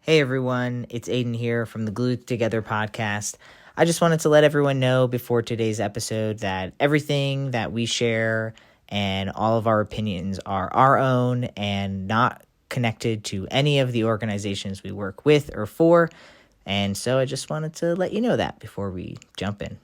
Hey everyone, it's Aiden here from the Glued Together podcast. I just wanted to let everyone know before today's episode that everything that we share and all of our opinions are our own and not connected to any of the organizations we work with or for. And so I just wanted to let you know that before we jump in.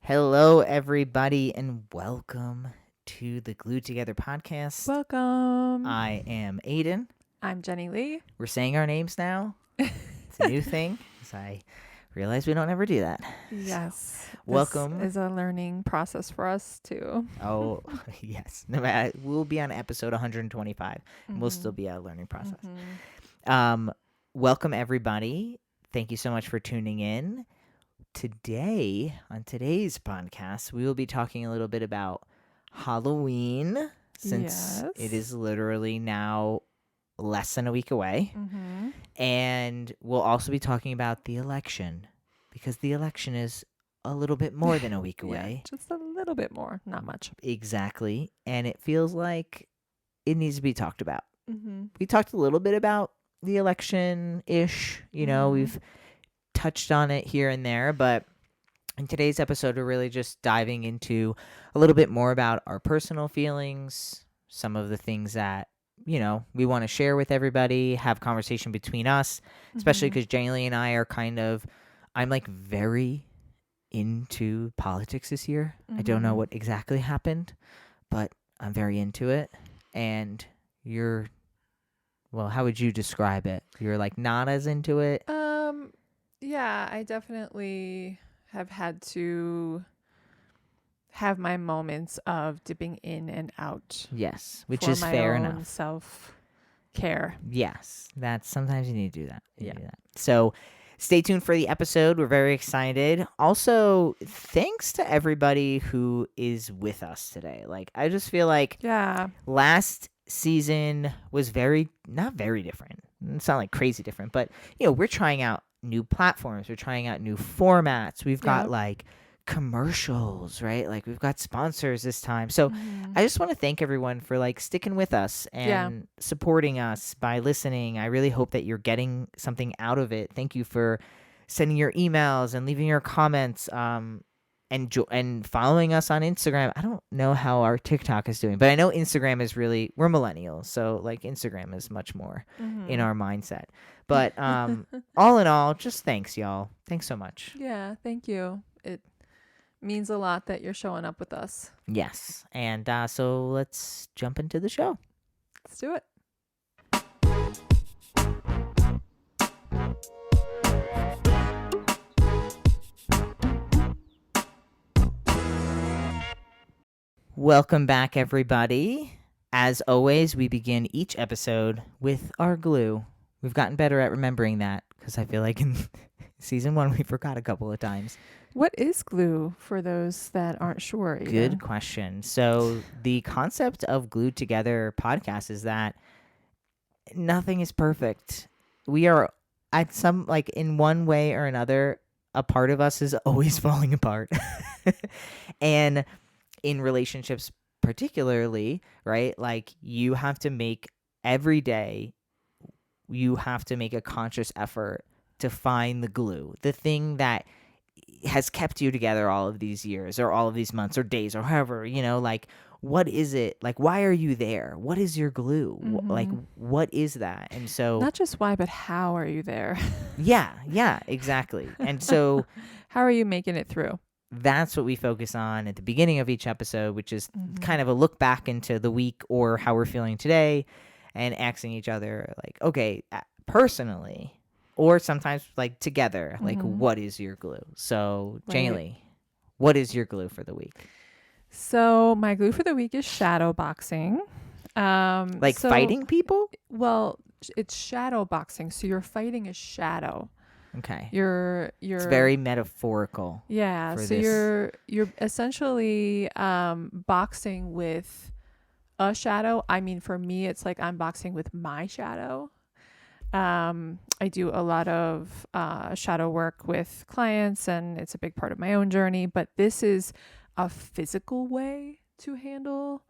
Hello, everybody, and welcome to the Glued Together podcast. Welcome. I am Aiden. I'm Jenny Lee. We're saying our names now. It's a new thing, because I realize we don't ever do that. Yes. Welcome. This is a learning process for us, too. Oh, yes. No matter, we'll be on episode 125, and we'll still be a learning process. Welcome, everybody. Thank you so much for tuning in. Today, on today's podcast, we will be talking a little bit about Halloween, since it is literally now less than a week away. And we'll also be talking about the election, because the election is a little bit more than a week away. Just a little bit more, not much. Exactly. And it feels like it needs to be talked about. We talked a little bit about the election-ish. You know, we've touched on it here and there, but in today's episode, we're really just diving into a little bit more about our personal feelings, some of the things that, you know, we want to share with everybody, have conversation between us, especially because Jenny and I are I'm like very into politics this year. I don't know what exactly happened, but I'm very into it. And how would you describe it? You're like not as into it? Yeah, I definitely have had to have my moments of dipping in and out. Yes, which is fair enough. Self-care. Yes, sometimes you need to do that. Yeah. So stay tuned for the episode. We're very excited. Also, thanks to everybody who is with us today. Like, I just feel like last season was not very different. It's not like crazy different, but, you know, we're trying out new platforms. We're trying out new formats. We've got like commercials, right? Like we've got sponsors this time. So I just want to thank everyone for like sticking with us and supporting us by listening. I really hope that you're getting something out of it. Thank you for sending your emails and leaving your comments, and following us on Instagram. I don't know how our TikTok is doing, but I know Instagram is we're millennials, so like Instagram is much more in our mindset. But all in all, just thanks, y'all. Thanks so much. Yeah, thank you. It means a lot that you're showing up with us. Yes. And so let's jump into the show. Let's do it. Welcome back, everybody. As always, we begin each episode with our glue. We've gotten better at remembering that, because I feel like in season 1 we forgot a couple of times. What is glue, for those that aren't sure? Good question. So the concept of Glued Together podcast is that nothing is perfect. We are at some, like, in one way or another, a part of us is always falling apart. And in relationships particularly, right? Like, you have to make every day, you have to make a conscious effort to find the glue, the thing that has kept you together all of these years or all of these months or days or however, you know, like, what is it? Like, why are you there? What is your glue? Like, what is that? And so not just why, but how are you there? Yeah, exactly. And so how are you making it through? That's what we focus on at the beginning of each episode, which is kind of a look back into the week or how we're feeling today, and asking each other, like, okay, personally, or sometimes like together, like, what is your glue? So, Jaylee, what is your glue for the week? So my glue for the week is shadow boxing. Fighting people? Well, it's shadow boxing. So you're fighting a shadow. Okay. It's very metaphorical. Yeah. So you're essentially boxing with a shadow. I mean, for me, it's like I'm boxing with my shadow. I do a lot of shadow work with clients, and it's a big part of my own journey. But this is a physical way to handle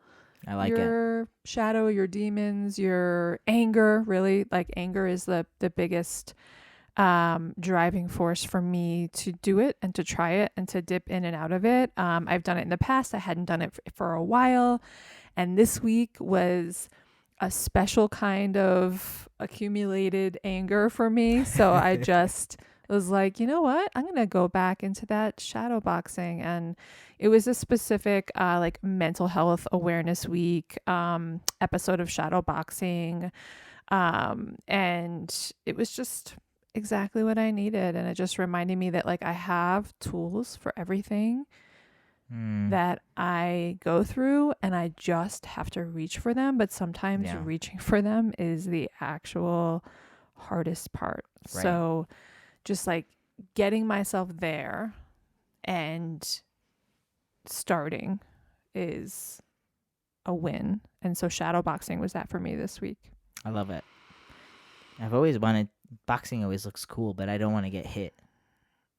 your shadow, your demons, your anger. Really, like anger is the biggest driving force for me to do it and to try it and to dip in and out of it. I've done it in the past. I hadn't done it for a while, and this week was a special kind of accumulated anger for me. So I just was like, you know what? I'm going to go back into that shadow boxing. And it was a specific like mental health awareness week episode of shadow boxing. And it was just exactly what I needed. And it just reminded me that like I have tools for everything that I go through, and I just have to reach for them. But sometimes reaching for them is the actual hardest part. Right. So just like getting myself there and starting is a win. And so shadow boxing was that for me this week. I love it. I've always wanted, boxing always looks cool, but I don't want to get hit.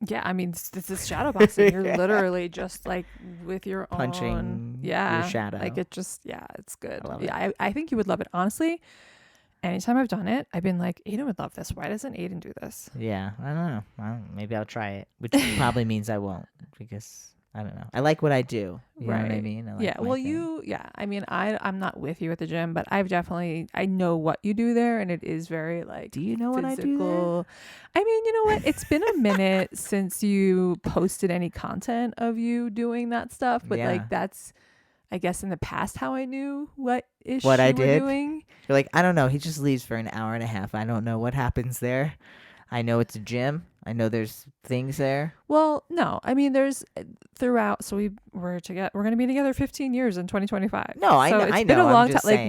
Yeah, I mean, this is shadow boxing. You're literally just like with your punching your shadow. Like it just, it's good. I think you would love it. Honestly, anytime I've done it, I've been like, Aiden would love this. Why doesn't Aiden do this? Yeah, I don't know. Maybe I'll try it, which probably means I won't, because I don't know. I like what I do. You know what I mean? I like I mean, I'm not with you at the gym, but I know what you do there, and it is very like, do you know physical. What I do there? I mean, you know what? It's been a minute since you posted any content of you doing that stuff, but like that's, I guess, in the past how I knew what I did. Doing. You're like, I don't know. He just leaves for an hour and a half. I don't know what happens there. I know it's a gym. I know there's things there. Well, no. I mean, there's throughout. So we're going to be together 15 years in 2025. No, I know. It's been a long time. Like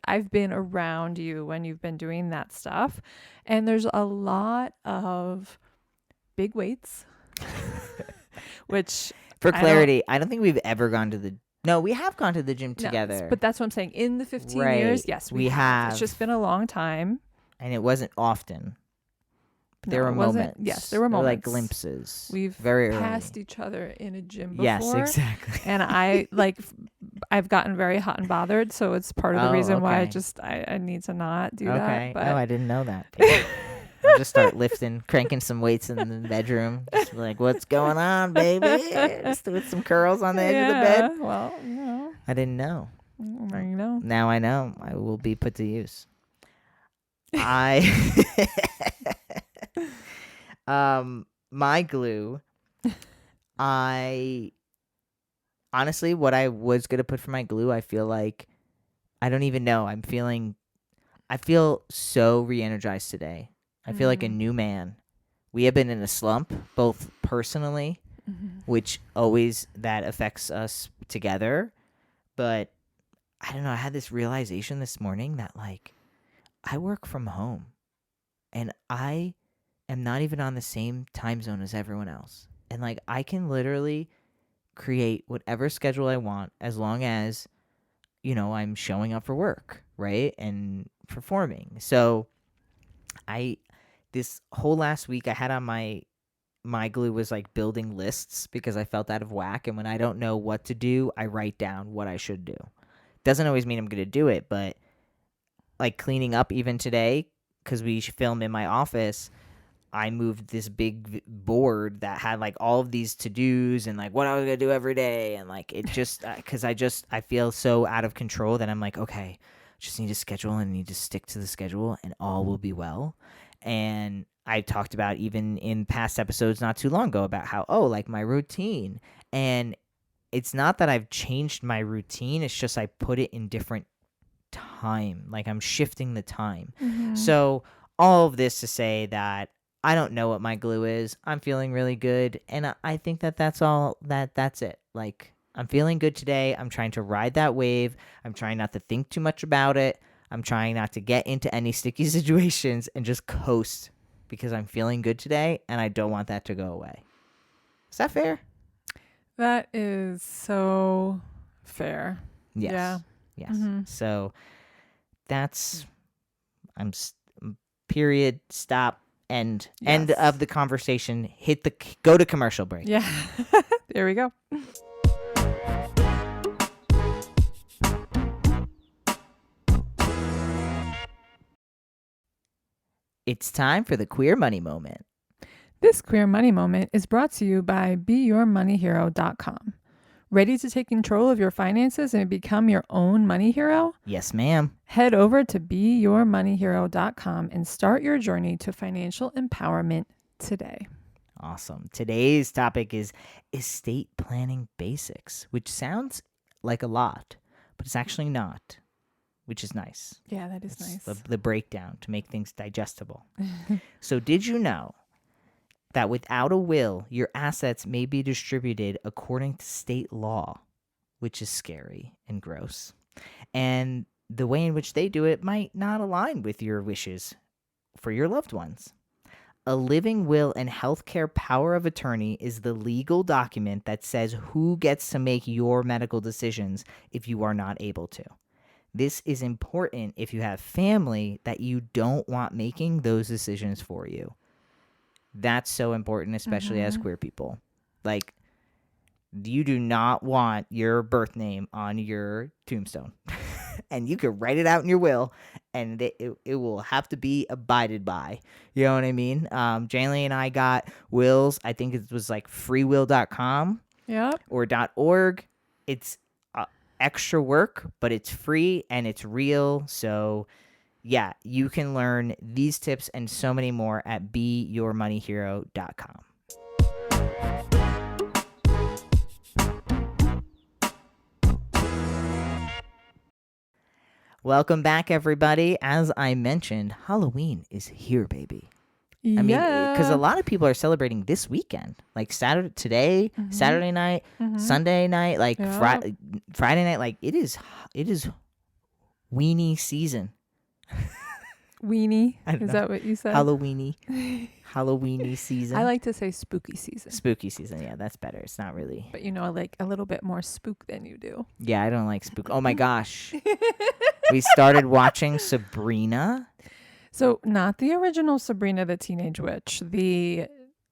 I've been around you when you've been doing that stuff, and there's a lot of big weights. Which, for clarity, I don't think we've ever gone to the. No, we have gone to the gym together. No, but that's what I'm saying. In the 15 years, yes, we have. It's just been a long time, and it wasn't often. There were moments. Yes, there were moments. Like glimpses. We've very passed each other in a gym before. Yes, exactly. And I've gotten very hot and bothered, so it's part of the reason why I need to not do that. But I didn't know that. I'll just start cranking some weights in the bedroom. Just like, what's going on, baby? Just doing some curls on the edge of the bed. Well, no. I didn't know. Now you know. Now I know. I will be put to use. My glue, honestly, what I was going to put for my glue, I feel like, I don't even know. I feel so re-energized today. I feel like a new man. We have been in a slump, both personally, which always that affects us together. But I don't know. I had this realization this morning that like, I work from home, and I am not even on the same time zone as everyone else. And like, I can literally create whatever schedule I want as long as, I'm showing up for work, right? And performing. So this whole last week I had on my glue was like building lists, because I felt out of whack. And when I don't know what to do, I write down what I should do. Doesn't always mean I'm going to do it, but like cleaning up even today, because we film in my office, I moved this big board that had like all of these to-dos and like what I was going to do every day. And like, it just, because I feel so out of control that I'm like, okay, just need to schedule and need to stick to the schedule and all will be well. And I talked about even in past episodes not too long ago about how, like my routine. And it's not that I've changed my routine. It's just I put it in different time. Like I'm shifting the time. So all of this to say that I don't know what my glue is. I'm feeling really good. And I think that's all that's it. Like I'm feeling good today. I'm trying to ride that wave. I'm trying not to think too much about it. I'm trying not to get into any sticky situations and just coast, because I'm feeling good today and I don't want that to go away. Is that fair? That is so fair. Yes. Yeah. Yes. So that's, period, stop, end of the conversation. Go to commercial break. Yeah. There we go. It's time for the Queer Money Moment. This Queer Money Moment is brought to you by BeYourMoneyHero.com. Ready to take control of your finances and become your own money hero? Yes, ma'am. Head over to BeYourMoneyHero.com and start your journey to financial empowerment today. Awesome. Today's topic is estate planning basics, which sounds like a lot, but it's actually not, which is nice. Yeah, that is nice. The breakdown to make things digestible. So did you know that without a will, your assets may be distributed according to state law, which is scary and gross. And the way in which they do it might not align with your wishes for your loved ones. A living will and healthcare power of attorney is the legal document that says who gets to make your medical decisions if you are not able to. This is important if you have family that you don't want making those decisions for you. That's so important, especially as queer people. Like, you do not want your birth name on your tombstone. And you can write it out in your will, and it will have to be abided by. You know what I mean? Jaylee and I got wills. I think it was like freewill.com or .org. It's extra work, but it's free and it's real. So yeah, you can learn these tips and so many more at BeYourMoneyHero.com. Welcome back, everybody. As I mentioned, Halloween is here, baby. I mean, because a lot of people are celebrating this weekend, like Saturday night, Sunday night, like Friday night. Like it is Weeny season. Weenie? Is that what you said? Halloweeny season. I like to say spooky season. Spooky season, yeah, that's better. It's not really. But I like a little bit more spook than you do. Yeah, I don't like spook. Oh my gosh. We started watching Sabrina. So not the original Sabrina the Teenage Witch, the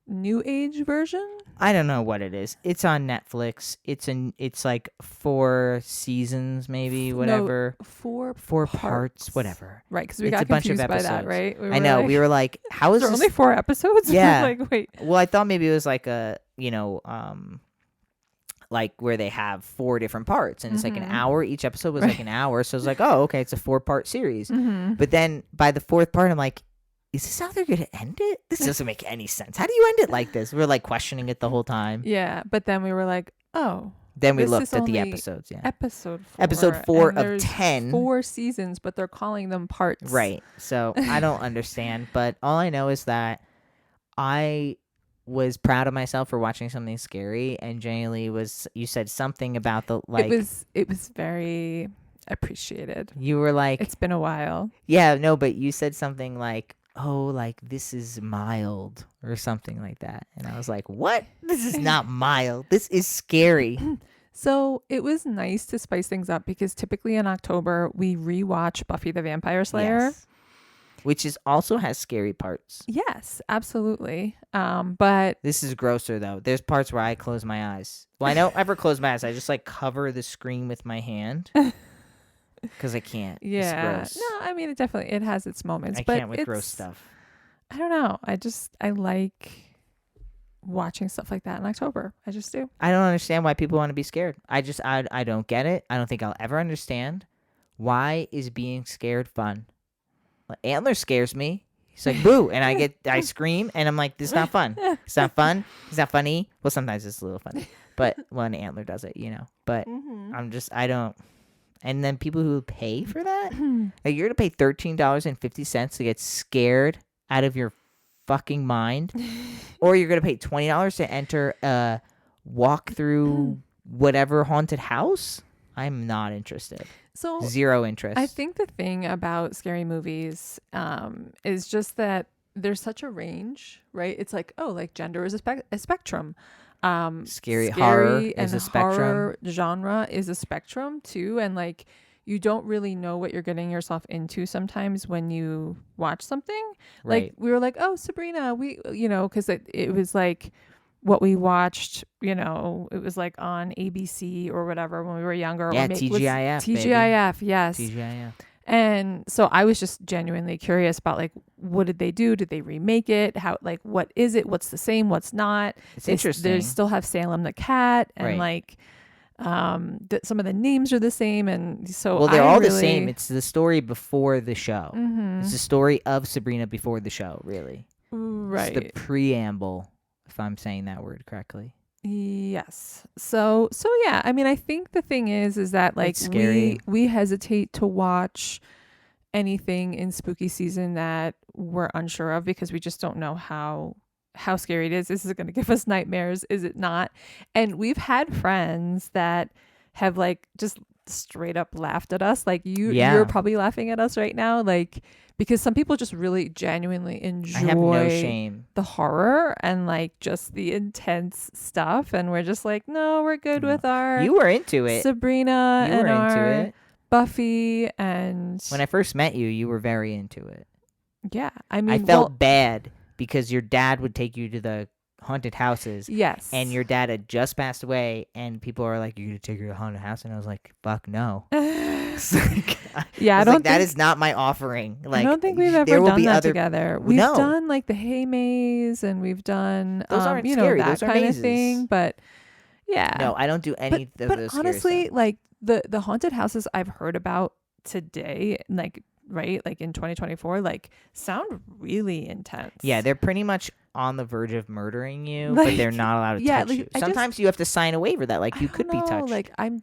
new age version? I don't know what it is. It's on Netflix. It's like 4 seasons, maybe, whatever. No, 4 parts, whatever. Right, because we got confused by that, right? I know. We were like, how is there only 4 episodes? Yeah. Like, wait. Well, I thought maybe it was like a, like where they have 4 different parts and it's like an hour. Each episode was like an hour. So I was like, oh, okay, it's a 4-part series. But then by the 4th part, I'm like, is this how they're going to end it? This doesn't make any sense. How do you end it like this? We were like questioning it the whole time. Yeah, but then we were like, oh. Then we looked at the episodes. Yeah. Episode 4 of 10. 4 seasons, but they're calling them parts. Right. So I don't understand. But all I know is that I was proud of myself for watching something scary. And Jaylee you said something about the like. It was very appreciated. You were like. It's been a while. Yeah, no, but you said something like, oh, like this is mild or something like that. And I was like, what? This is not mild. This is scary. So it was nice to spice things up because typically in October we rewatch Buffy the Vampire Slayer. Yes. Which also has scary parts. Yes, absolutely. But this is grosser though. There's parts where I close my eyes. Well, I don't ever close my eyes. I just like cover the screen with my hand. Because I can't. Yeah. It's gross. No, I mean, it has its moments. I can't with gross stuff. I don't know. I like watching stuff like that in October. I just do. I don't understand why people want to be scared. I don't get it. I don't think I'll ever understand. Why is being scared fun? Like, Antler scares me. He's like, boo. And I scream and I'm like, this is not fun. It's not fun. It's not funny. Well, sometimes it's a little funny. But when Antler does it, But I don't. And then people who pay for that, like you're going to pay $13.50 to get scared out of your fucking mind, or you're going to pay $20 to enter a walk through whatever haunted house. I'm not interested. So 0 interest. I think the thing about scary movies is just that there's such a range, right? It's like, oh, like gender is a spectrum. Scary horror is a spectrum. Horror genre is a spectrum too, and like you don't really know what you're getting yourself into sometimes when you watch something. Right. Like we were like, oh, Sabrina, because it was like what we watched. It was like on ABC or whatever when we were younger. Yeah, TGIF. TGIF, yes. TGIF. And so I was just genuinely curious about like, what did they do? Did they remake it? How, like, what is it? What's the same? What's not? It's interesting. They still have Salem the cat, and like, some of the names are the same, and so well, they're all the same. It's the story before the show. It's the story of Sabrina before the show, really. Right. It's the preamble, if I'm saying that word correctly. Yes. So yeah, I mean, I think the thing is that like we hesitate to watch anything in spooky season that we're unsure of because we just don't know how scary it is. Is it going to give us nightmares? Is it not? And we've had friends that have like just straight up laughed at us. Like you're probably laughing at us right now. Like, because some people just really genuinely enjoy I have no shame. the horror and like just the intense stuff. And we're just like, no, we're good with our You were into it. Sabrina you and were our into it. Buffy. And when I first met you, you were very into it. Yeah. I mean, I felt bad because your dad would take you to the haunted houses. Yes. And your dad had just passed away, and people are like, "You're gonna take her to a haunted house?" And I was like, "Fuck no." Yeah, I don't think that is not my offering. Like, I don't think we've ever done that together. We've done like the hay maze, and we've done those aren't scary. That those are kind mazes. of thing. But yeah, no, I don't do any of those. But honestly, like the haunted houses I've heard about today, like like in 2024, like sound really intense. Yeah, they're pretty much on the verge of murdering you, but they're not allowed to touch you. Sometimes you have to sign a waiver that like you could be touched. Like I'm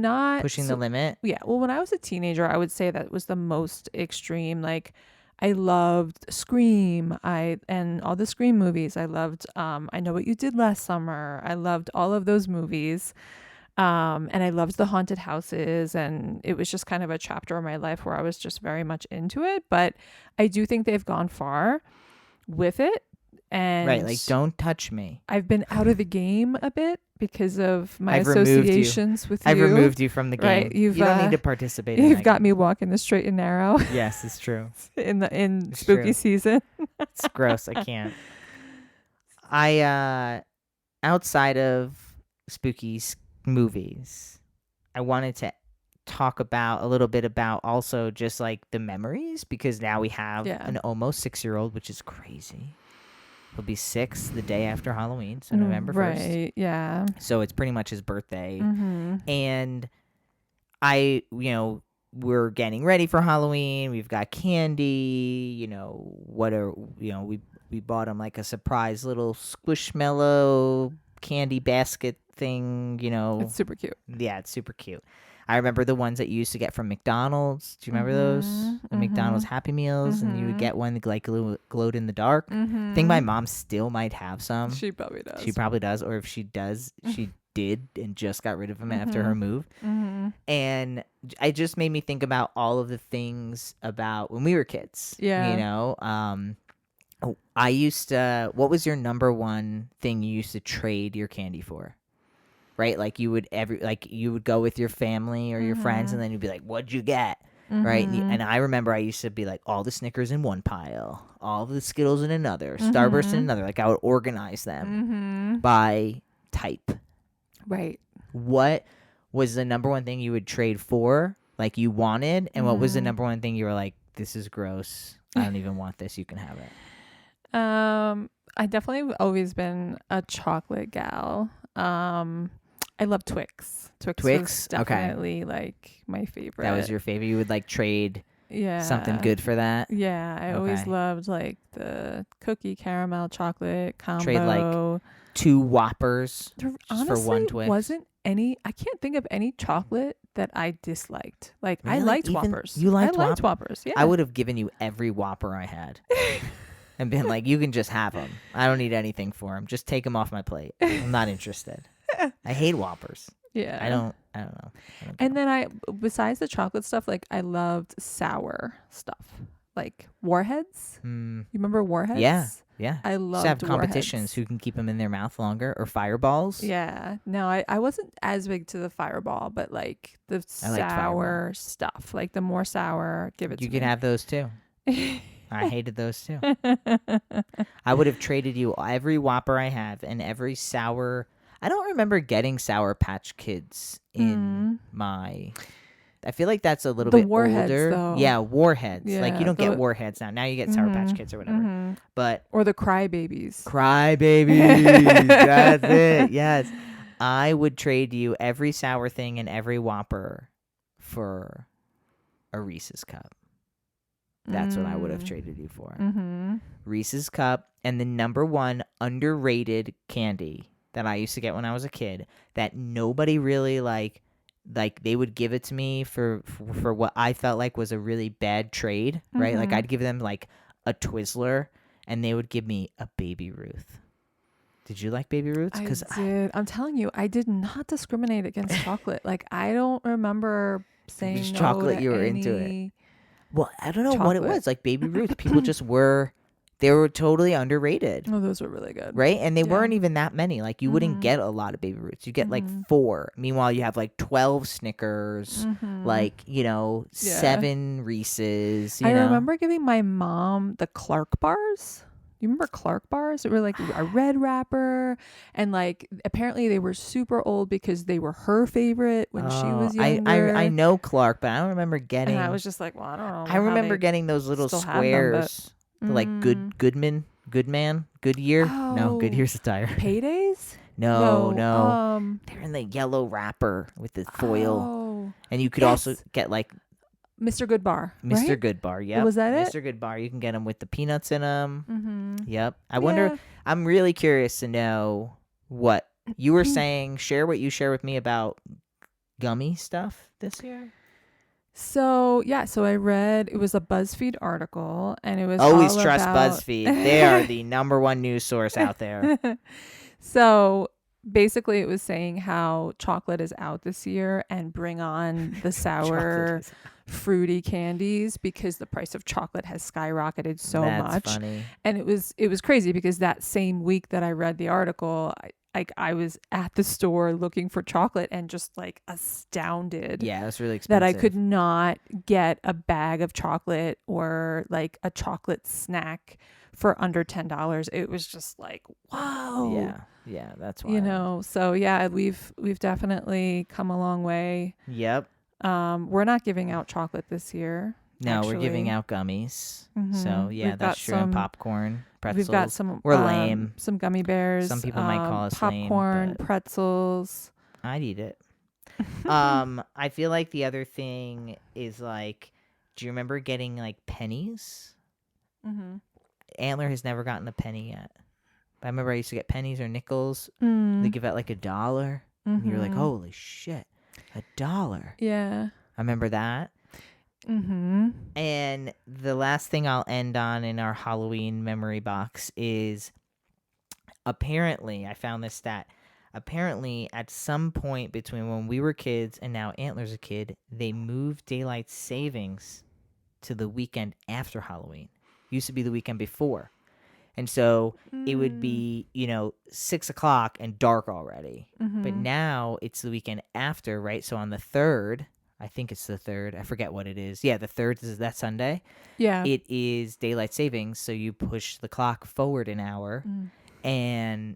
not pushing the limit. Yeah. Well, when I was a teenager, I would say that was the most extreme. Like, I loved Scream. And all the Scream movies. I loved I Know What You Did Last Summer. I loved all of those movies. And I loved the haunted houses, and it was just kind of a chapter of my life where I was just very much into it. But I do think they've gone far with it. And right, like, don't touch me. I've been out of the game a bit because of my associations with you. I've removed you from the game. Right, you don't need to participate. You've got me walking the straight and narrow. Yes, it's true. in spooky season. It's gross. I can't. I outside of spooky movies, I wanted to talk about a little bit about also just like the memories, because now we have an almost 6-year-old, which is crazy. He'll be 6 the day after Halloween, so November 1st. Right, yeah. So it's pretty much his birthday. Mm-hmm. And we're getting ready for Halloween. We've got candy, we bought him like a surprise little squishmallow candy basket thing, It's super cute. Yeah, it's super cute. I remember the ones that you used to get from McDonald's. Do you remember those? The McDonald's Happy Meals, and you would get one that like glowed in the dark. I think my mom still might have some. She probably does. She probably does, or if she does, she did and just got rid of them after her move. And it just made me think about all of the things about when we were kids. Yeah. I used to. What was your number one thing you used to trade your candy for? Right, like you would go with your family or your friends, and then you'd be like, "What'd you get?" Right, and I remember I used to be like, all the Snickers in one pile, all the Skittles in another, Starburst in another. Like I would organize them by type. Right. What was the number one thing you would trade for, like you wanted, and what was the number one thing you were like, "This is gross. I don't even want this. You can have it." I definitely always been a chocolate gal. I love Twix. Twix was definitely like my favorite. That was your favorite. You would like trade something good for that. Yeah, I always loved like the cookie caramel chocolate combo. Trade like 2 Whoppers honestly, for 1 Twix. Wasn't any. I can't think of any chocolate that I disliked. Like really? I liked Whoppers. You liked I liked Whoppers. Yeah, I would have given you every Whopper I had. And been like, you can just have them. I don't need anything for them. Just take them off my plate. I'm not interested. I hate Whoppers. Yeah. I don't know. And then besides the chocolate stuff, like I loved sour stuff. Like Warheads. You remember Warheads? Yeah. I loved have competitions Warheads. who can keep them in their mouth longer, or Fireballs. Yeah. No, I wasn't as big to the Fireball, but like the sour stuff. Like the more sour, give it to me. You can have those too. I hated those too. I would have traded you every Whopper I have and every sour. I don't remember getting Sour Patch Kids in my I feel like that's a little The bit Warheads, older. though. Yeah, Warheads. Like Yeah, you don't get Warheads now. Now you get Sour Patch Kids or whatever. But or the Crybabies. Crybabies. That's it. Yes. I would trade you every sour thing and every Whopper for a Reese's cup. That's what I would have traded you for. Reese's cup, and the number one underrated candy that I used to get when I was a kid that nobody really like they would give it to me for what I felt like was a really bad trade, right? Like I'd give them like a Twizzler and they would give me a Baby Ruth. Did you like Baby Ruths? I did. I'm telling you, I did not discriminate against chocolate. Like I don't remember saying no chocolate to you were any into it. Well, I don't know chocolate. what it was. Like Baby Ruth, people just they were totally underrated. Oh, those were really good. Right? And they weren't even that many. Like you wouldn't get a lot of Baby Ruths. You get like 4. Meanwhile, you have like 12 Snickers, like, 7 Reese's. I remember giving my mom the Clark bars. You remember Clark bars? It were like a red wrapper, and like apparently they were super old because they were her favorite when she was younger. I know Clark, but I don't remember getting. And I was just like, well, I don't know. I remember getting those little squares, like Goodyear. Oh, No, Goodyear's a tire. Paydays? No. They're in the yellow wrapper with the foil, and you could also get like Mr. Goodbar. Mr. Right? Goodbar, yep. Was that it? Mr. Goodbar. You can get them with the peanuts in them. Yep. I wonder, I'm really curious to know what you were saying. Share what you share with me about gummy stuff this year. So I read, it was a BuzzFeed article, and it was always trust BuzzFeed. They are the number one news source out there. So basically it was saying how chocolate is out this year and bring on the sour fruity candies because the price of chocolate has skyrocketed so much. That's funny. And it was crazy because that same week that I read the article, I was at the store looking for chocolate and just like astounded. Yeah, it was really expensive. That I could not get a bag of chocolate or like a chocolate snack for under $10. It was just like, wow. Yeah, that's wild. So yeah, we've definitely come a long way. Yep. We're not giving out chocolate this year. No, actually. We're giving out gummies. So yeah, that's true. And popcorn, pretzels. We've got some. We're lame. Some gummy bears. Some people might call us popcorn, lame, pretzels. I'd eat it. I feel like the other thing is like, do you remember getting like pennies? Antler has never gotten a penny yet. But I remember I used to get pennies or nickels. They give out like $1. And you're like, holy shit, $1. Yeah. I remember that. And the last thing I'll end on in our Halloween memory box is apparently, I found this stat. Apparently, at some point between when we were kids and now Antler's a kid, they moved daylight savings to the weekend after Halloween. Used to be the weekend before. And so it would be, 6 o'clock and dark already. But now it's the weekend after, right? So on the 3rd, I think it's the 3rd. I forget what it is. Yeah, the 3rd is that Sunday. Yeah. It is daylight savings. So you push the clock forward an hour. And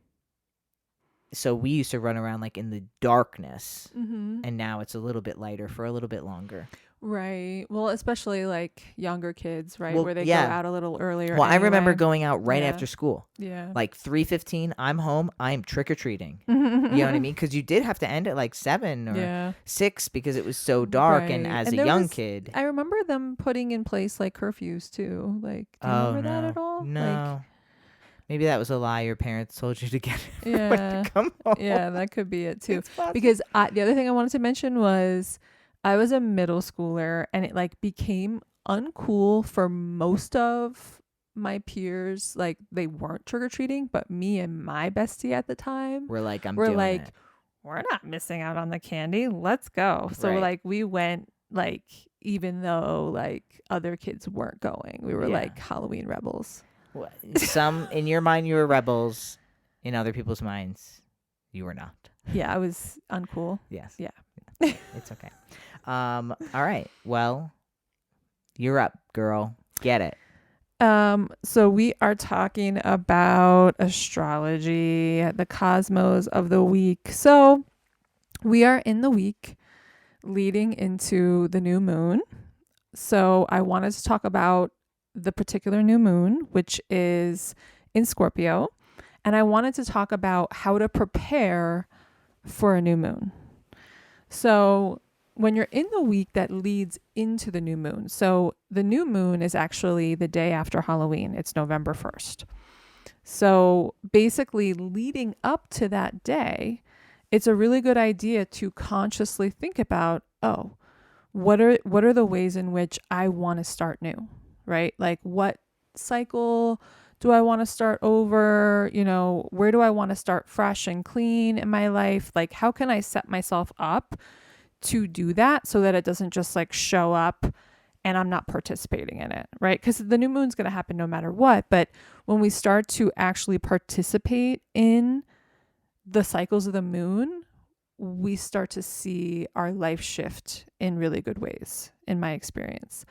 so we used to run around like in the darkness. And now it's a little bit lighter for a little bit longer. Right. Well, especially like younger kids, right? Where they go out a little earlier. Well, I remember going out right after school. Yeah. Like 3:15, I'm home. I'm trick-or-treating. You know what I mean? Because you did have to end at like 7 or 6 because it was so dark. And as a young kid. I remember them putting in place like curfews too. Like, do you remember that at all? No. Maybe that was a lie your parents told you to get to come home. Yeah, that could be it too. Because the other thing I wanted to mention was I was a middle schooler and it like became uncool for most of my peers. Like they weren't trick-or-treating, but me and my bestie at the time we're like, we're not missing out on the candy. Let's go. So like we went like, even though like other kids weren't going, we were like Halloween rebels. Some in your mind you were rebels, in other people's minds you were not. Yeah, I was uncool. Yes. Yeah. It's okay. All right. Well, you're up, girl. Get it. So we are talking about astrology, the cosmos of the week. So we are in the week leading into the new moon. So I wanted to talk about the particular new moon, which is in Scorpio. And I wanted to talk about how to prepare for a new moon. So when you're in the week that leads into the new moon, so the new moon is actually the day after Halloween. It's November 1st. So basically leading up to that day, it's a really good idea to consciously think about, oh, what are the ways in which I want to start new, right? Like what cycle do I want to start over? You know, where do I want to start fresh and clean in my life? Like how can I set myself up to do that so that it doesn't just like show up and I'm not participating in it, right? Because the new moon's going to happen no matter what. But when we start to actually participate in the cycles of the moon, we start to see our life shift in really good ways, in my experience.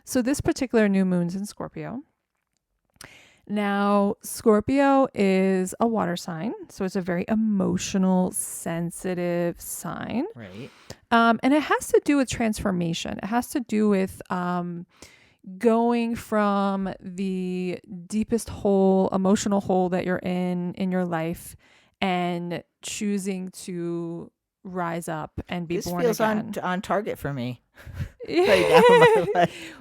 So this particular new moon's in Scorpio. Now, Scorpio is a water sign, so it's a very emotional, sensitive sign. Right. And it has to do with transformation. It has to do with going from the deepest hole, emotional hole that you're in your life, and choosing to rise up and be born again. This feels on target for me.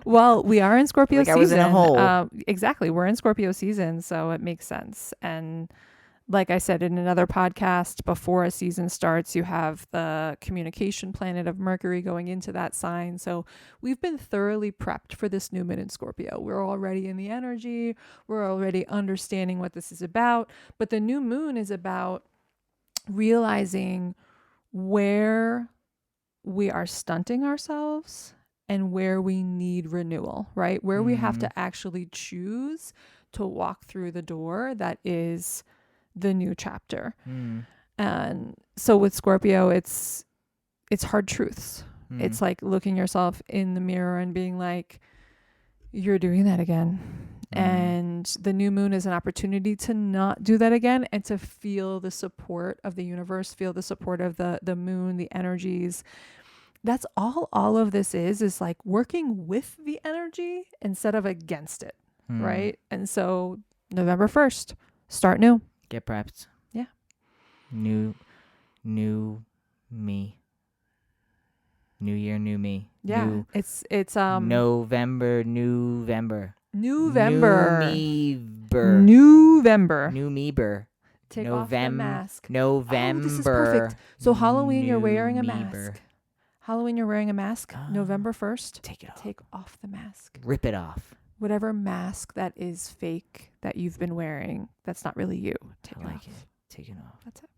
Well, we are in Scorpio season. I was in a hole. Exactly. We're in Scorpio season, so it makes sense. And like I said in another podcast, before a season starts, you have the communication planet of Mercury going into that sign. So we've been thoroughly prepped for this new moon in Scorpio. We're already in the energy. We're already understanding what this is about. But the new moon is about realizing where we are stunting ourselves and where we need renewal, right? Where we have to actually choose to walk through the door that is the new chapter. And so with Scorpio, it's hard truths. It's like looking yourself in the mirror and being like, you're doing that again. And the new moon is an opportunity to not do that again and to feel the support of the universe, feel the support of the moon, the energies. That's all of this is like working with the energy instead of against it, right? And so November 1st, start new. Get prepped. Yeah. New me. New year, new me. Yeah. It's November. November. New meber. Take off the mask. November. Oh, this is perfect. So Halloween, you're wearing a mask. Halloween, you're wearing a mask. November 1st. Take it off. Take off the mask. Rip it off. Whatever mask that is fake that you've been wearing, that's not really you. Take it off. Take it off. That's it.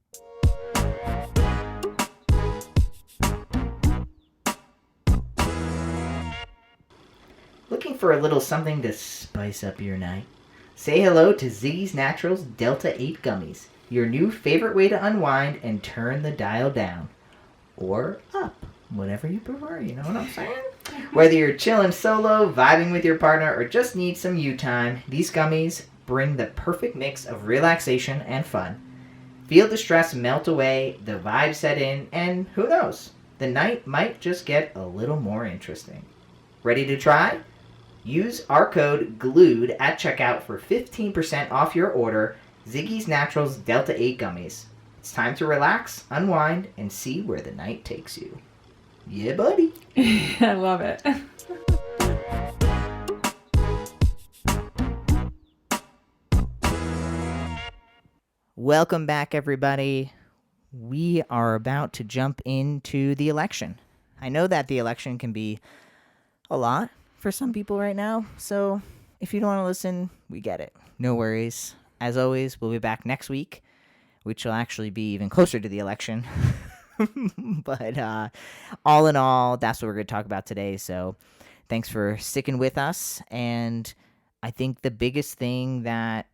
Looking for a little something to spice up your night? Say hello to Ziggy's Naturals Delta 8 Gummies, your new favorite way to unwind and turn the dial down. Or up, whatever you prefer, you know what I'm saying? Whether you're chilling solo, vibing with your partner, or just need some you time, these gummies bring the perfect mix of relaxation and fun. Feel the stress melt away, the vibe set in, and who knows, the night might just get a little more interesting. Ready to try? Use our code GLUED at checkout for 15% off your order. Ziggy's Naturals Delta 8 Gummies. It's time to relax, unwind, and see where the night takes you. Yeah, buddy. I love it. Welcome back, everybody. We are about to jump into the election. I know that the election can be a lot for some people right now, so if you don't want to listen, we get it. No worries. As always, we'll be back next week, which will actually be even closer to the election. But all in all, that's what we're going to talk about today. So thanks for sticking with us. And I think the biggest thing that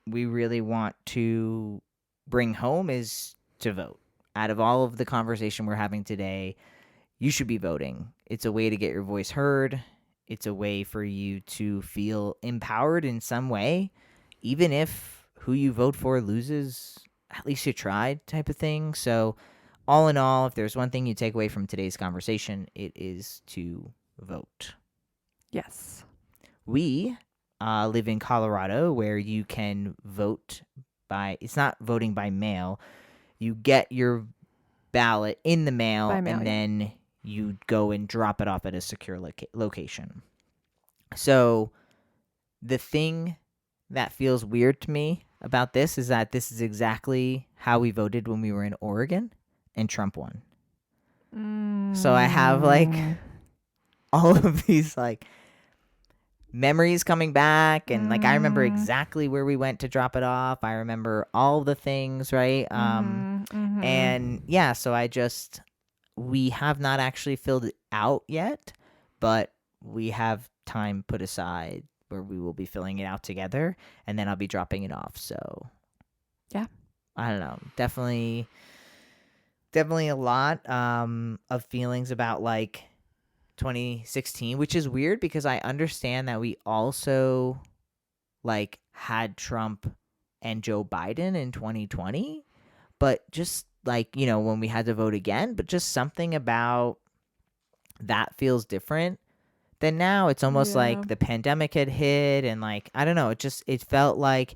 we really want to bring home is to vote. Out of all of the conversation we're having today, you should be voting. It's a way to get your voice heard. It's a way for you to feel empowered in some way, even if who you vote for loses, at least you tried type of thing. So all in all, if there's one thing you take away from today's conversation, it is to vote. Yes. We live in Colorado, where you can vote it's not voting by mail. You get your ballot in the mail, and then you go and drop it off at a secure location. So the thing that feels weird to me about this is that this is exactly how we voted when we were in Oregon and Trump won. So I have like all of these like memories coming back, and like I remember exactly where we went to drop it off. I remember all the things, right? And yeah, so we have not actually filled it out yet, but we have time put aside where we will be filling it out together, and then I'll be dropping it off. So yeah, I don't know, definitely a lot of feelings about like 2016, which is weird because I understand that we also like had Trump and Joe Biden in 2020, but just like, you know, when we had to vote again, but just something about that feels different than now. It's almost like the pandemic had hit, and like, I don't know, it felt like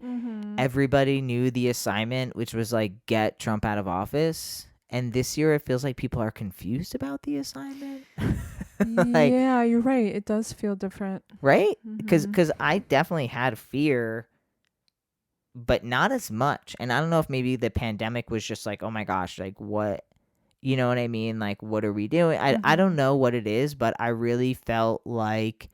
everybody knew the assignment, which was like get Trump out of office. And this year it feels like people are confused about the assignment. Like, yeah, you're right. It does feel different. Right? Because I definitely had fear, but not as much. And I don't know if maybe the pandemic was just like, oh my gosh, like what, you know what I mean? Like, what are we doing? I don't know what it is, but I really felt like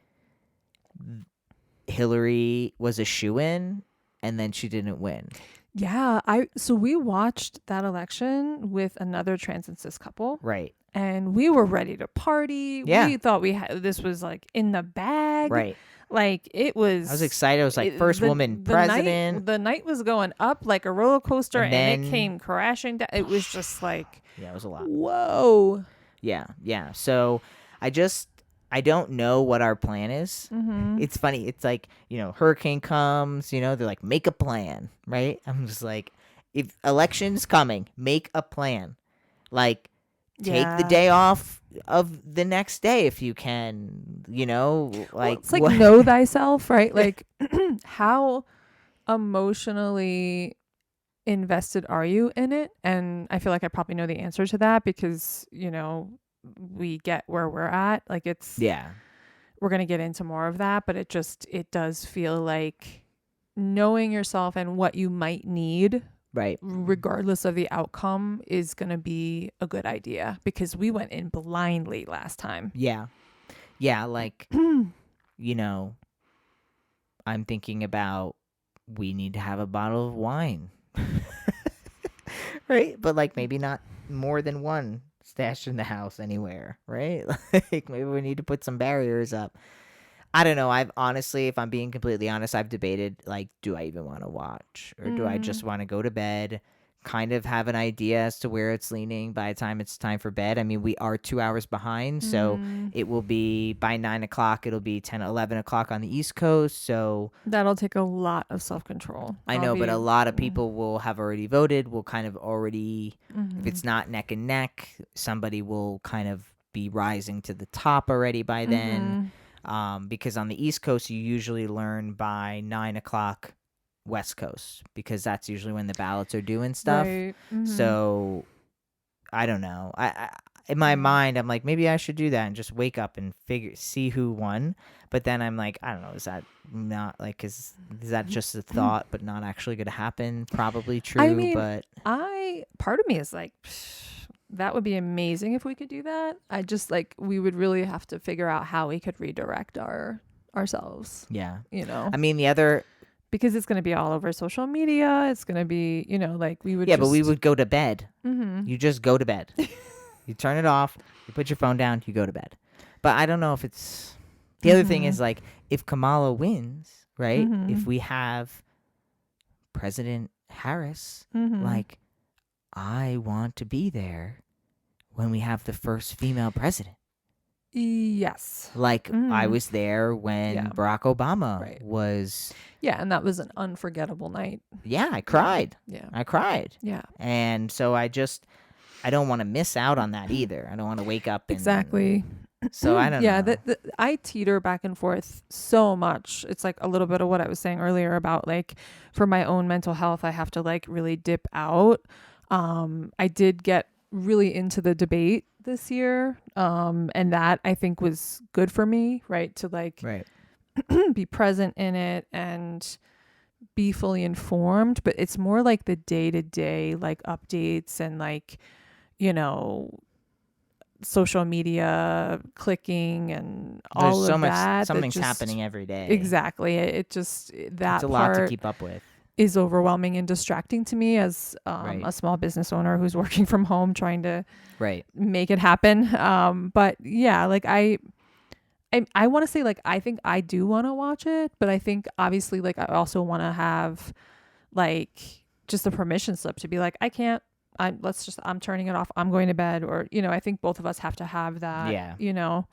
Hillary was a shoo-in, and then she didn't win. Yeah, so we watched that election with another trans and cis couple. Right. And we were ready to party. Yeah. We thought this was like in the bag. Right. Like it was. I was excited. It was like first woman president. The night was going up like a roller coaster, and it came crashing down. It was just like, yeah, it was a lot. Whoa. Yeah. So I don't know what our plan is. It's funny. It's like, you know, hurricane comes, you know, they're like, make a plan, right? I'm just like, if election's coming, make a plan. Like, take the day off of the next day if you can, you know, like. Well, it's like know thyself, right? Like, how emotionally invested are you in it? And I feel like I probably know the answer to that because, you know, we get where we're at. Like we're going to get into more of that, but it does feel like knowing yourself and what you might need, right, regardless of the outcome, is going to be a good idea, because we went in blindly last time. Yeah, like you know, I'm thinking about, we need to have a bottle of wine. Right, but like maybe not more than one stashed in the house anywhere, right? Like maybe we need to put some barriers up. I don't know. I've honestly, if I'm being completely honest, I've debated, like, do I even want to watch, or do I just want to go to bed, kind of have an idea as to where it's leaning by the time it's time for bed. I mean, we are 2 hours behind, so it will be by 9 o'clock. It'll be 10, 11 o'clock on the East Coast. So that'll take a lot of self-control. I know, but a lot of people will have already voted. Will kind of already, if it's not neck and neck, somebody will kind of be rising to the top already by then. Because on the East Coast, you usually learn by 9 o'clock West Coast, because that's usually when the ballots are due and stuff. Right. So I don't know. I in my mind, I'm like, maybe I should do that and just wake up and see who won. But then I'm like, I don't know. Is that not like, is that just a thought, but not actually going to happen? Probably true. I mean, but part of me is like, that would be amazing if we could do that. I just like, we would really have to figure out how we could redirect ourselves. Yeah. You know, I mean, the other, because it's going to be all over social media. It's going to be, you know, like we would. Yeah, but we would go to bed. You just go to bed. You turn it off. You put your phone down. You go to bed. But I don't know if it's. The other thing is, like, if Kamala wins, right? If we have President Harris, like, I want to be there when we have the first female president. Yes. Like, I was there when Barack Obama was. Yeah, and that was an unforgettable night. Yeah, I cried. Yeah. I cried. Yeah. And so I I don't want to miss out on that either. I don't want to wake up and exactly. So I don't know. I teeter back and forth so much. It's like a little bit of what I was saying earlier about like for my own mental health, I have to like really dip out. I did get really into the debate this year. And that I think was good for me, right? To like be present in it and be fully informed, but it's more like the day-to-day like updates and like, you know, social media clicking and all There's of that. Something's happening every day. Exactly. It just that it's a lot to keep up with. Is overwhelming and distracting to me as a small business owner who's working from home trying to make it happen. But yeah, like I want to say like I think I do want to watch it, but I think obviously like I also want to have like just a permission slip to be like I can't. I'm turning it off. I'm going to bed, or you know, I think both of us have to have that. Yeah. You know,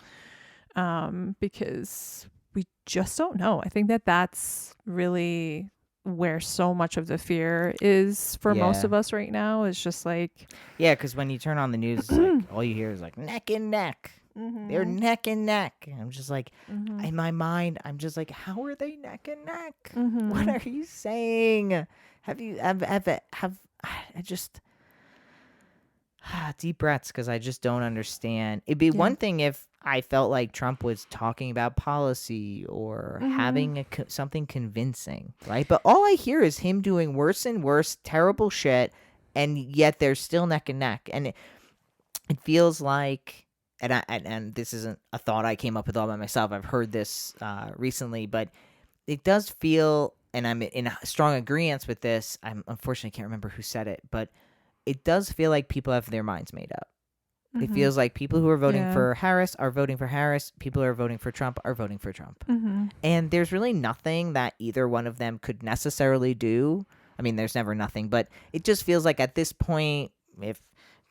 because we just don't know. I think that's really where so much of the fear is for most of us right now. Is just like because when you turn on the news, like, all you hear is like neck and neck. Mm-hmm. They're neck and neck. And I'm just like, in my mind, I'm just like, how are they neck and neck? Mm-hmm. What are you saying? Have I just deep breaths because I just don't understand. It'd be one thing if I felt like Trump was talking about policy or having something convincing, right? But all I hear is him doing worse and worse, terrible shit, and yet they're still neck and neck. And it feels like, and this isn't a thought I came up with all by myself. I've heard this recently, but it does feel, and I'm in strong agreement with this. I unfortunately can't remember who said it, but it does feel like people have their minds made up. It feels like people who are voting for Harris are voting for Harris. People who are voting for Trump are voting for Trump. And there's really nothing that either one of them could necessarily do. I mean, there's never nothing, but it just feels like at this point, if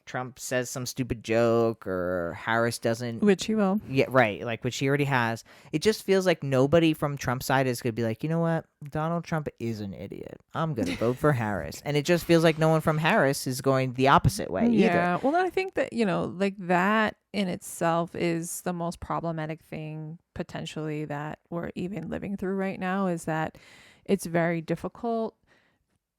Trump says some stupid joke or Harris doesn't, which he will, like which he already has, it just feels like nobody from Trump's side is gonna be like, you know what, Donald Trump is an idiot, I'm gonna vote for Harris. And it just feels like no one from Harris is going the opposite way either. Well, I think that, you know, like that in itself is the most problematic thing potentially that we're even living through right now, is that it's very difficult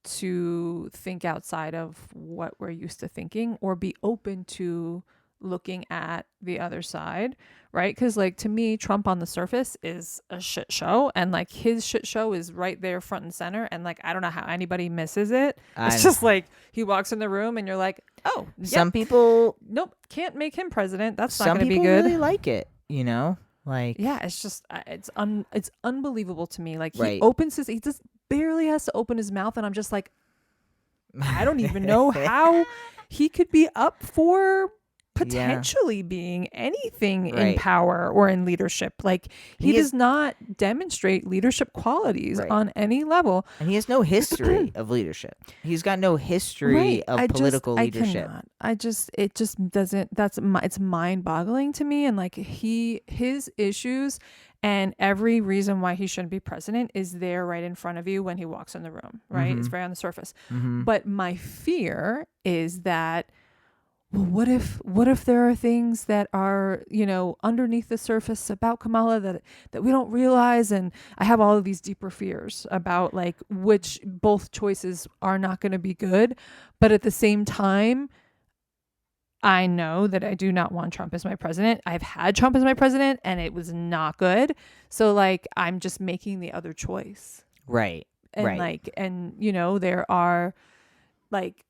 to think outside of what we're used to thinking or be open to looking at the other side, right? Because like to me, Trump on the surface is a shit show, and like his shit show is right there front and center, and like I don't know how anybody misses it. It's just like he walks in the room and you're like, oh, some people can't make him president. That's not going to be good. Some people really like it, you know, like it's just it's unbelievable to me. Like he opens he just barely has to open his mouth, and I'm just like, I don't even know how he could be up for potentially being anything in power or in leadership. Like he does not demonstrate leadership qualities on any level, and he has no history of leadership. He's got no history of political leadership. It just doesn't. It's mind-boggling to me. And like his issues and every reason why he shouldn't be president is there right in front of you when he walks in the room, right? It's very on the surface. But my fear is that, well, what if there are things that are, you know, underneath the surface about Kamala that we don't realize? And I have all of these deeper fears about like which both choices are not going to be good. But at the same time, I know that I do not want Trump as my president. I've had Trump as my president and it was not good. So like I'm just making the other choice. Right. And like, and you know, there are like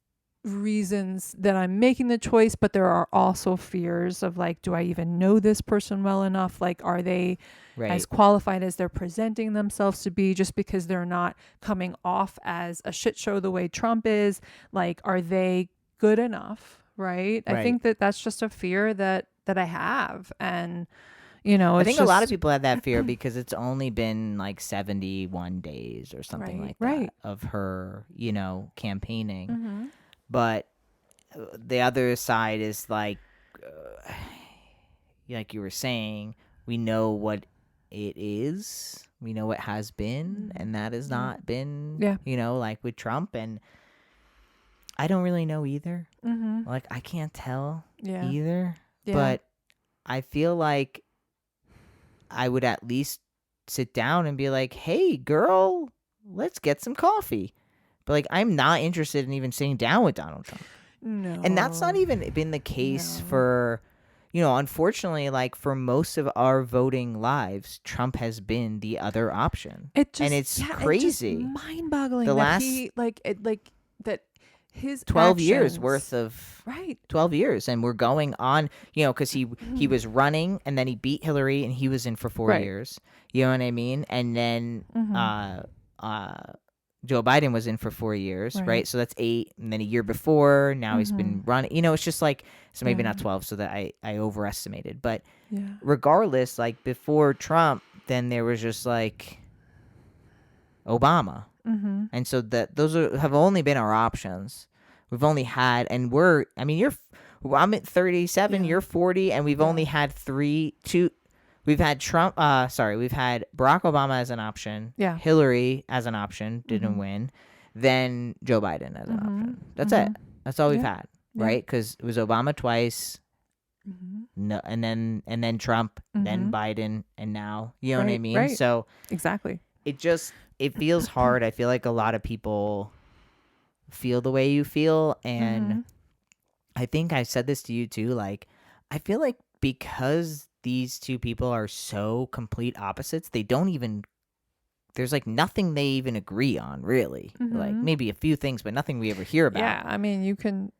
reasons that I'm making the choice, but there are also fears of like, do I even know this person well enough? Like, are they as qualified as they're presenting themselves to be, just because they're not coming off as a shit show the way Trump is? Like, are they good enough? Right. I think that's just a fear that I have. And, you know, I think a lot of people have that fear because it's only been like 71 days or something like that of her, you know, campaigning. But the other side is like you were saying, we know what it is. We know what has been. And that has not been, you know, like with Trump. And I don't really know either. Mm-hmm. Like, I can't tell Yeah. either. Yeah. But I feel like I would at least sit down and be like, hey, girl, let's get some coffee. But, like, I'm not interested in even sitting down with Donald Trump. No. And that's not even been the case No. for, unfortunately, like, for most of our voting lives, Trump has been the other option. And it's crazy. It's just mind-boggling The that last he, that his 12 years actions, worth of right. 12 years, and we're going on, because he was running, and then he beat Hillary, and he was in for 4 Right. years. You know what I mean? And then Mm-hmm. Joe Biden was in for 4 years, Right. right? So that's 8, and then a year before, now he's been running. It's just like, so maybe Yeah. not 12, so that I overestimated. But Yeah. regardless, like, before Trump, then there was just like Obama. Mm-hmm. And so have only been our options. We've only had, and I'm at 37, Yeah. you're 40, and we've only had we've had Trump, we've had Barack Obama as an option, Yeah. Hillary as an option, didn't Mm-hmm. win, then Joe Biden as an Mm-hmm. option. That's Mm-hmm. it. That's all we've Yeah. had, Yeah. right? Because it was Obama twice, Mm-hmm. no, and then Trump, then Mm-hmm. Biden, and now, you know what I Right, mean? right. So Exactly. it feels hard. I feel like a lot of people feel the way you feel, and Mm-hmm. I think I said this to you too. Like, I feel like because these two people are so complete opposites, there's like nothing they even agree on, really. Mm-hmm. Like, maybe a few things, but nothing we ever hear about. Yeah, I mean, you can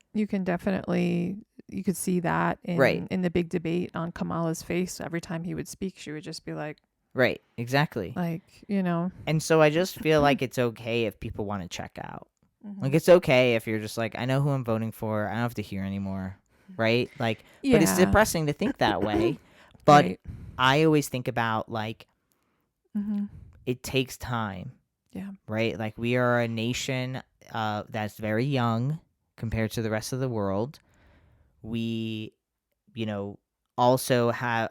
definitely, you could see that in the big debate on Kamala's face. Every time he would speak, she would just be like, Right, exactly. And so I just feel like it's okay if people want to check out. Mm-hmm. Like, it's okay if you're just like, I know who I'm voting for. I don't have to hear anymore. Right? Like, yeah. But it's depressing to think that way. But right. I always think about, like, Mm-hmm. it takes time. Yeah. Right? Like, we are a nation that's very young compared to the rest of the world. We, also have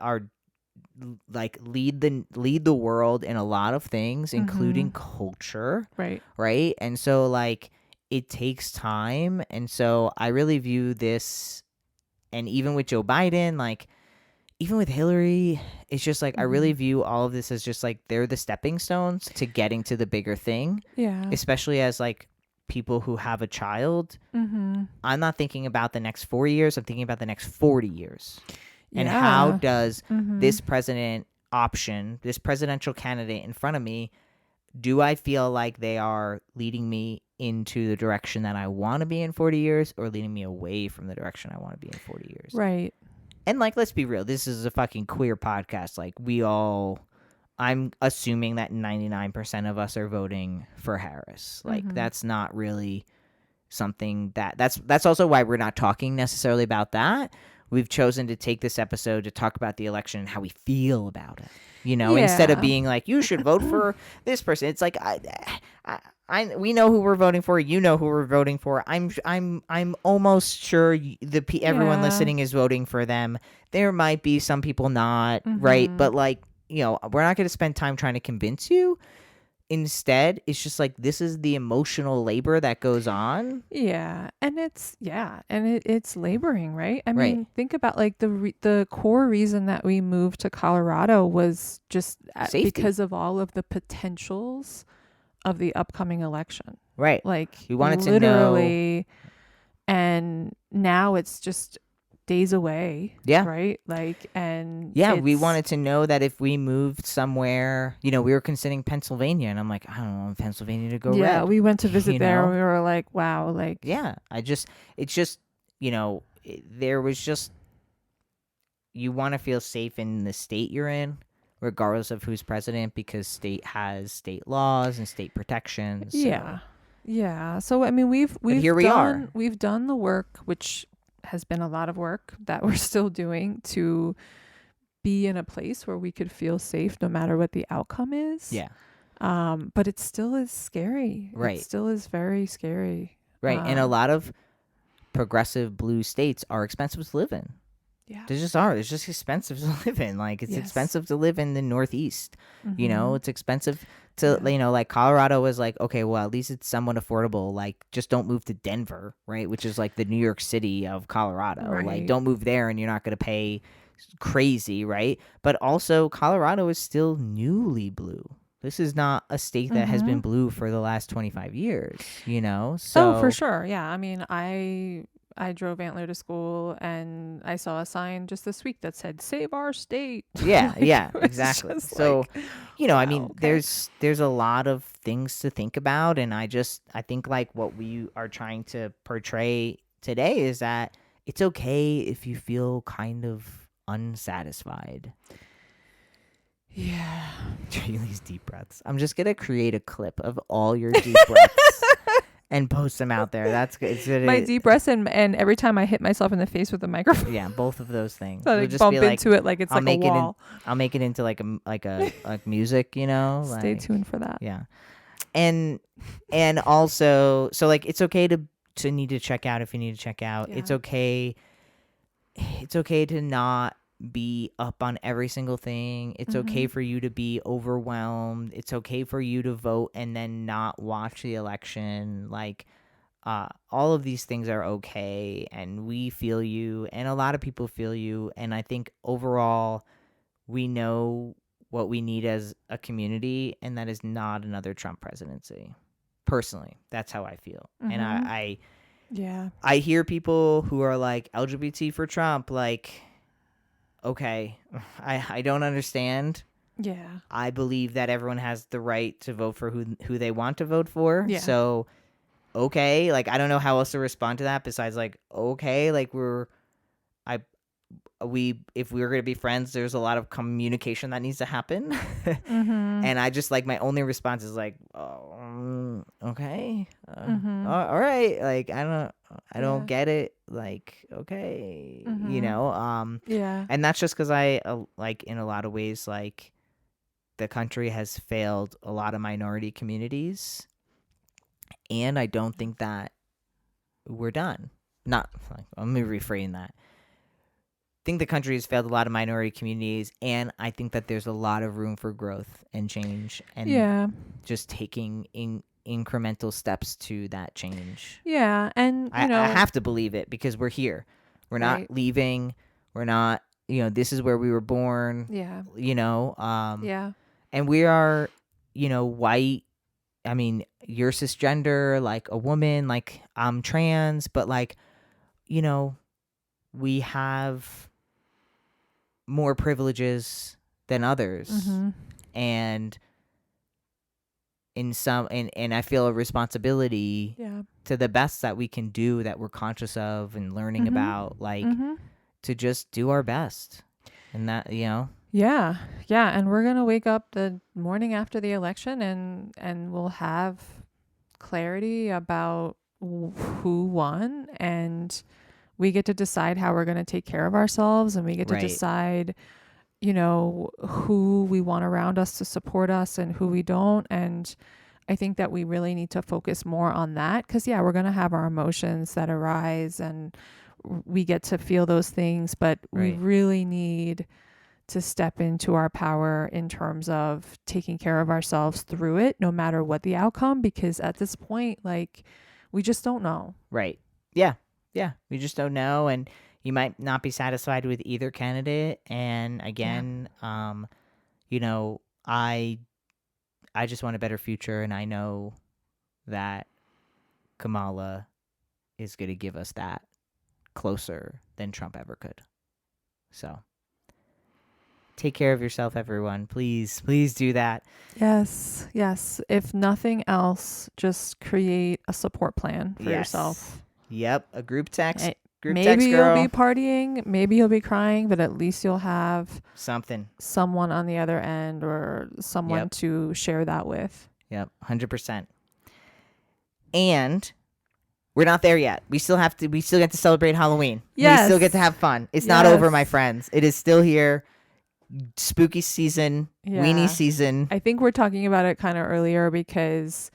lead the world in a lot of things, including culture. Right? And so, like, it takes time. And so I really view this, and even with Joe Biden, like, even with Hillary, it's just like, I really view all of this as just like, they're the stepping stones to getting to the bigger thing. Yeah. Especially as, like, people who have a child. Mm-hmm. I'm not thinking about the next 4 years. I'm thinking about the next 40 years. And Yeah. how does Mm-hmm. this this presidential candidate in front of me, do I feel like they are leading me into the direction that I want to be in 40 years, or leading me away from the direction I want to be in 40 years? Right. And, like, let's be real. This is a fucking queer podcast. Like, I'm assuming that 99% of us are voting for Harris. Like, that's not really something that's also why we're not talking necessarily about that. We've chosen to take this episode to talk about the election and how we feel about it. Instead of being like, you should vote for this person. It's like, we know who we're voting for. You know who we're voting for. I'm almost sure everyone listening is voting for them. There might be some people not, right? But, like, we're not going to spend time trying to convince you. Instead, it's just like, this is the emotional labor that goes on. Yeah, and it's laboring, right? I mean, think about, like, the core reason that we moved to Colorado was just because of all of the potentials of the upcoming election. Right. Like, we wanted literally, to know, and now it's just days away. Yeah. Right? Like, and yeah, we wanted to know that if we moved somewhere, we were considering Pennsylvania, and I'm like, I don't want Pennsylvania to go red. Yeah, we went to visit there, and we were like, wow, like, yeah, it's just, there was just, you want to feel safe in the state you're in, regardless of who's president, because state has state laws and state protections. So. Yeah. So, I mean, we've done the work, which has been a lot of work that we're still doing, to be in a place where we could feel safe no matter what the outcome is. Yeah. But it still is scary. Right. It still is very scary. Right. And a lot of progressive blue states are expensive to live in. Yeah. They just are. It's just expensive to live in. Like, it's expensive to live in the Northeast. You know, it's expensive to, you know, like Colorado was like, okay, well, at least it's somewhat affordable. Like, just don't move to Denver, right? Which is like the New York City of Colorado. Right. Like, don't move there and you're not going to pay crazy, right? But also, Colorado is still newly blue. This is not a state that has been blue for the last 25 years, you know? So, oh, for sure. Yeah. I mean, I drove Antler to school and I saw a sign just this week that said "Save our state." Yeah, like, yeah, exactly. So, like, you know, wow, I mean, there's a lot of things to think about, and I think like what we are trying to portray today is that it's okay if you feel kind of unsatisfied. Yeah. These deep breaths. I'm just gonna create a clip of all your deep breaths and post them out there. That's good. It's My deep breaths and every time I hit myself in the face with the microphone. Yeah, both of those things. So I just bump be like, into it like it's I'll like make a wall. I'll make it into like music, you know. Stay like, tuned for that. Yeah, and also, so like it's okay to need to check out if you need to check out. Yeah. It's okay. It's okay to not be up on every single thing. It's okay for you to be overwhelmed. It's okay for you to vote and then not watch the election. Like, all of these things are okay, and we feel you, and a lot of people feel you. And I think overall, we know what we need as a community, and that is not another Trump presidency. Personally, that's how I feel. And I hear people who are like LGBT for Trump, like, okay, I don't understand. Yeah. I believe that everyone has the right to vote for who they want to vote for. Yeah. So, okay, like, I don't know how else to respond to that besides like, okay, like if we were going to be friends, there's a lot of communication that needs to happen. And I just like, my only response is like, oh, okay. All right. Like, I don't get it. Like, okay, you know? Yeah. And that's just because I like, in a lot of ways, like, the country has failed a lot of minority communities. And I don't think that we're done. Not like, let me reframe that. I think the country has failed a lot of minority communities, and I think that there's a lot of room for growth and change, and just taking incremental steps to that change. Yeah, and I have to believe it because we're here. We're not leaving. We're not. This is where we were born. Yeah. And we are, white. I mean, you're cisgender, like a woman, like I'm trans, but like, we have more privileges than others. And I feel a responsibility to the best that we can do, that we're conscious of and learning about, like, to just do our best. And that, Yeah. And we're going to wake up the morning after the election and we'll have clarity about who won, and we get to decide how we're going to take care of ourselves, and we get to decide, who we want around us to support us and who we don't. And I think that we really need to focus more on that because, we're going to have our emotions that arise and we get to feel those things, but we really need to step into our power in terms of taking care of ourselves through it, no matter what the outcome, because at this point, like, we just don't know. Right. Yeah. Yeah. We just don't know. And you might not be satisfied with either candidate. And again, I just want a better future. And I know that Kamala is going to give us that closer than Trump ever could. So take care of yourself, everyone. Please do that. Yes. If nothing else, just create a support plan for yourself. Yep. A group text. Maybe you'll be partying, maybe you'll be crying, but at least you'll have someone on the other end or someone to share that with. Yep. 100%. And we're not there yet. We still get to celebrate Halloween. Yes. We still get to have fun. It's not over, my friends. It is still here. Spooky season, Weeny season. I think we're talking about it kind of earlier because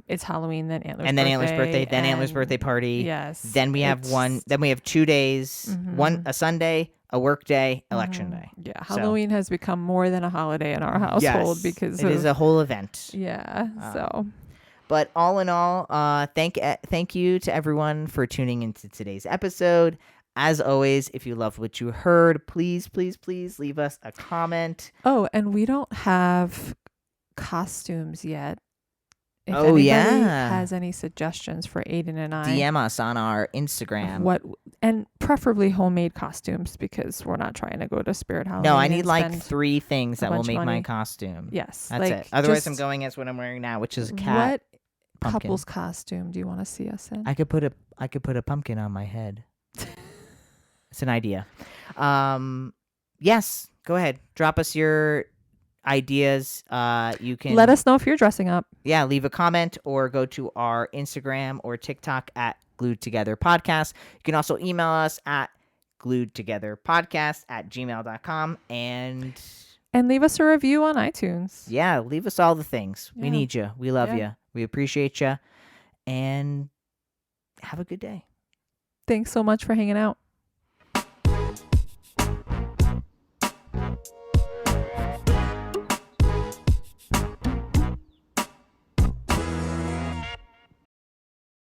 it's Halloween, then Antler's and then Antler's birthday, then Antler's birthday party. Yes. Then we have then we have 2 days, a Sunday, a work day, election day. Yeah, Halloween has become more than a holiday in our household because it is a whole event. Yeah, so. But all in all, thank you to everyone for tuning into today's episode. As always, if you loved what you heard, please, please, please leave us a comment. Oh, and we don't have costumes yet. If anybody has any suggestions for Aiden and I, DM us on our Instagram. And preferably homemade costumes, because we're not trying to go to Spirit Halloween. No, I need like 3 things that will make my costume. Yes, that's it. Otherwise, I'm going as what I'm wearing now, which is a cat. What couple's costume do you want to see us in? I could put a pumpkin on my head. It's an idea. Yes, go ahead. Drop us your ideas. You can let us know if you're dressing up. Yeah, leave a comment or go to our Instagram or TikTok at Glued Together Podcast. You can also email us at gluedtogetherpodcast@gmail.com and leave us a review on iTunes. Yeah, leave us all the things. Yeah. We need you. We love you. We appreciate you. And have a good day. Thanks so much for hanging out.